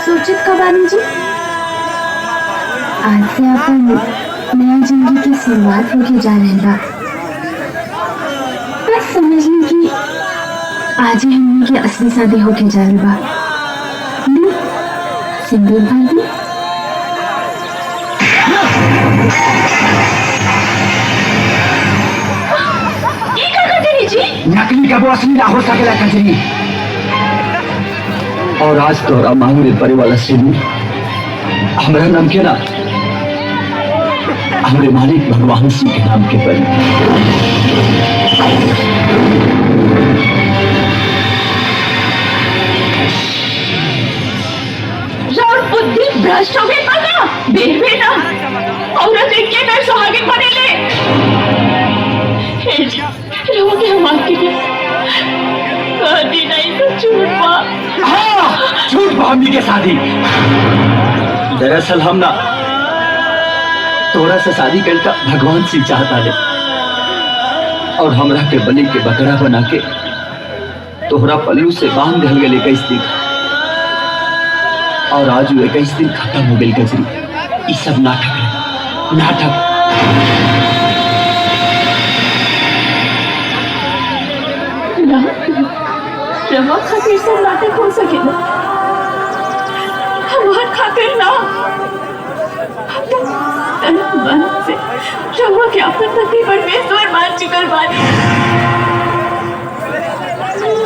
सोचित का बानी जी, आज से अपन नया जिंदगी की शुरुआत होके जा रहे बा। बस समझ ली कि आज ही हमने की असली शादी होके जा रही बा। सिंदूर भाभी, ये क्या करते हैं जी? नकली का वो असली ना हो सकेला कजरी। और आज तोरा मांग में पड़े वाला सिंदूर हमारा नाम के ना, हमारे मालिक भगवान सिंह के नाम के पर। बुद्धि भ्रष्ट हो गई पता बेबे ना औरत के मैं सुहागे बने ले लोग हम आपके शादी नहीं तो झूठ बा। हाँ, झूठ भाभी के शादी। दरअसल हम ना तोरा से शादी करता भगवान सिंह चाहता है और हमरा के बलि के बकरा बना के तोहरा पल्लू से बांध दिल गए 21 दिन और आज 21 दिन खत्म हो गई गजरी। ये सब नाटक है, नाटक। रवा खातिर सब नाटक हो सके ना, हमार खातिर ना। तन मन से रवा के अपन पति परमेश्वर मान चुकल बानी।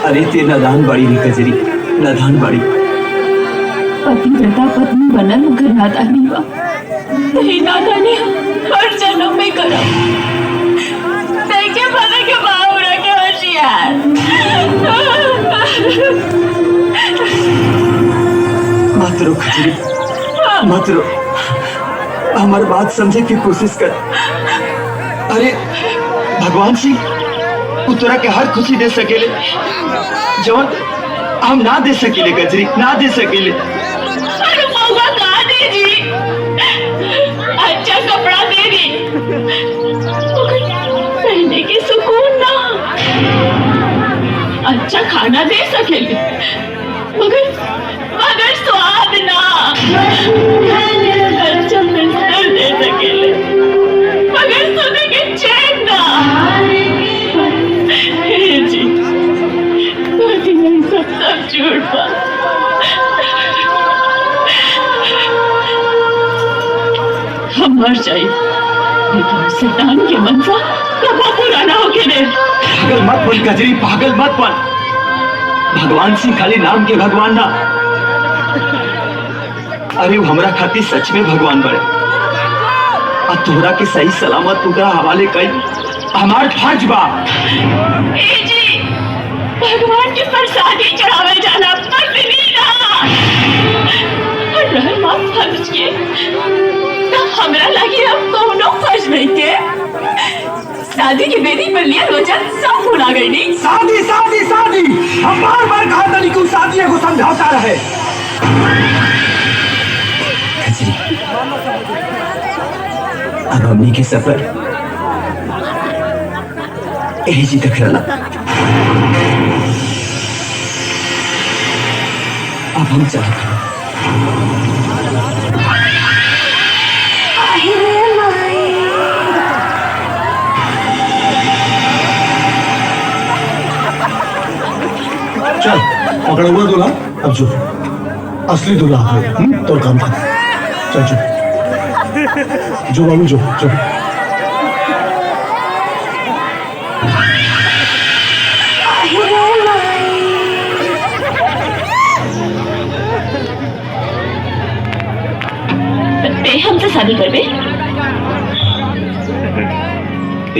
अरे ते नादान बाड़ी नी गजरी, नादान बाड़ी। पतिव्रता पत्नी बनल मगर नादानी बा। नहीं नादानी हर जन्म में करो। देखे भले के बावरा के होशियार। मत रो खजरी, मत रो। हमारी बात समझे की कोशिश कर। अरे भगवान सिंह उतरा के हर खुशी दे सकेले जवन हम ना दे सकेले गजरी, ना दे सकेले। अरे मौका कहाँ दे जी? अच्छा कपड़ा दे दी, पहनने की सुकून ना। अच्छा खाना दे सकेले मगर मगर स्वाद ना। अच्छा बिस्तर दे सकेले मगर सोने के चैन ना। हे जी, पति नहीं सब झूठ बा। हम मर जाए लेकिन शैतान के मनसा कबो पूरा ना होके दे। पागल मत बन गजरी, पागल मत बन। भगवान सिंह खाली नाम के भगवान ना, अरे वो हमरा खातिर सच में भगवान बड़े। और तोहरा के सही सलामत तुकरा हवाले कई हमार फर्ज बा। ए जी, भगवान के प्रसादी चढ़ावे जाना पत्नी ना। रहल माफ फर्ज के तो हमरा लगी अब कोनो फर्ज नहीं के। शादी की बेदी पर लिया रोजन सब भुला गई नहीं। शादी शादी शादी, हम बार बार कहा था कि शादी को समझाता रहे। अब हमनी के सफर यही जी तक रहना। अब हम चलते हैं। चल पकड़ा हुआ दूल्हा, अब जो असली दूल्हा है तो काम कर। चल जो बाबू जो हमसे शादी करबे?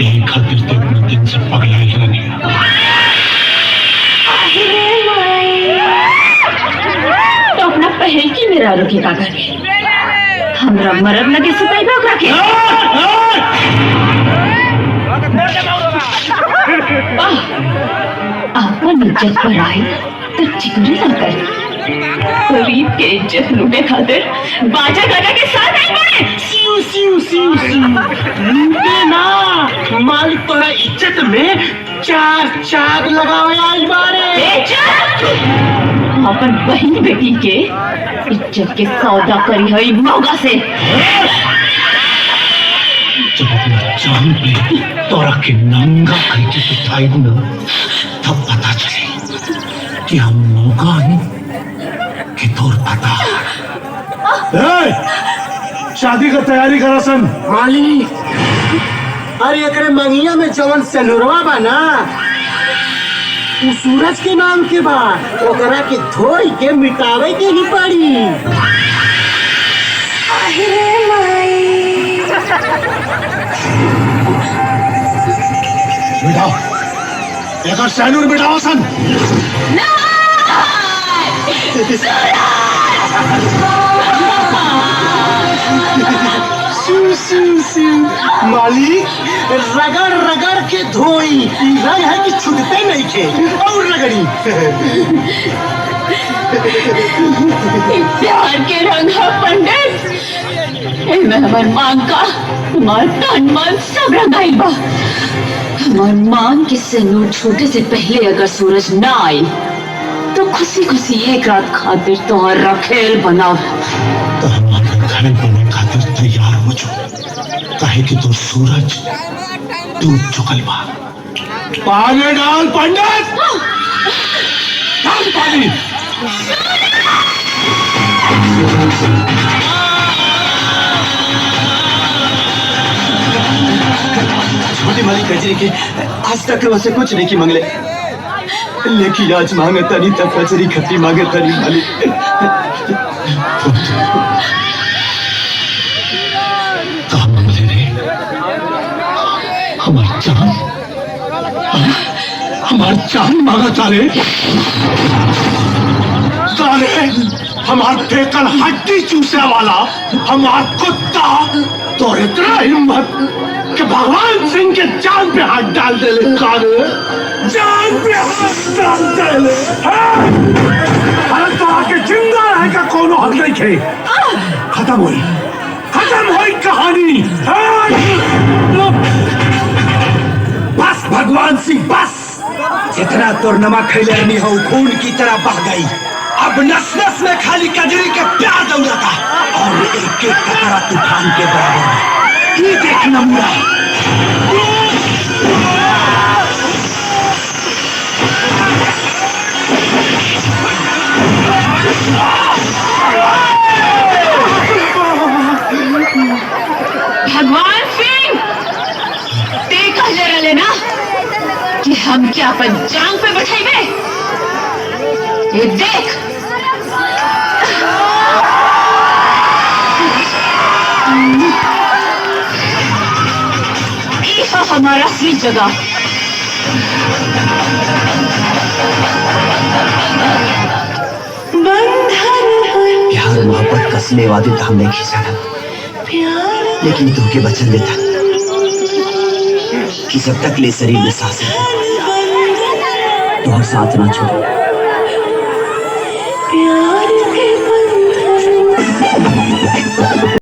यही खातिर ते अपने दिन से पगलाइल रहनी। तो अपना पहल की मेरा रुके का करे हमरा मरद लगे सुताई ओकरा के। आपन इज्जत पर आई तो चिकनी ना करे। गरीब के इज्जत लूटे खातिर बाजा गाजा के साथ आई बड़े। सिउ सिउ सिउ सिउ लूटे ना, मालिक तो है इज्जत में चार चाक लगावे आज बारे। अपन बहन बेटी के इज्जत के सौदा करी है मौका से। जब अपना जान पे तोरा के नंगा करके उठाई न, तब पता चले कि हम मौका है कि तोर पता। शादी का तैयारी करा सन मालिक। अरे एकरे मंगिया में जवन सेनुरवा बा ना, उ सूरज के नाम के बा, ओकरा के धोई के मिटावे के ही पड़ी। मिटाओ, एक सैनूर मिटाओ सन। मालिक रगड़ रगड़ के धोई, रंग है कि छूटते नहीं थे और रगड़ी। प्यार के रंग है पंडित। ए हमार मांग का हमार तन मन सब रंगाई बा। हमार मांग के सिंदूर छूटे से पहले अगर सूरज ना आई तो खुशी खुशी एक रात खातिर तुम्हारा खेल बनाओ। तो हम आपके खेल बनने खातिर तैयार हो जाओ, काहे कि तो सूरज डूब चुकल बा। पानी डाल पंडित, डाल पानी। छोटी माली कजरी के आज तक वैसे कुछ नहीं की मंगले, लेकिन आज मांगे तनी तक कजरी खती मांगे तनी माली। कहा मंगले रे हमार जान, हमार जान मांगा तारे। तारे हमार फेकल हड्डी चूसे वाला हमार कुत्ता तो इतना हिम्मत कि भगवान सिंह के जान पे हाथ डाल दे ले। कारे जान पे हाथ डाल दे ले। अरे तो आके जिंदा रहे का कोनो हक नहीं खे। खत्म हुई कहानी। बस भगवान सिंह बस, जितना तोर नमक खैले नहीं हो खून की तरह बह गई। अब नस नस में खाली कजरी के प्यार दौड़ता और एक एक कतरा तूफान के बराबर। ये देख नमूना। भगवान सिंह देखा जरा लेना कि हम क्या अपन जांग पे बैठेंगे। ये देख ये हमारा असली जगह। प्यार मोहब्बत कसमे वादे तो हमने खींचा था, लेकिन तुमके वचन देता कि जब तक ले शरीर में सांसें तो साथ ना छोड़ो।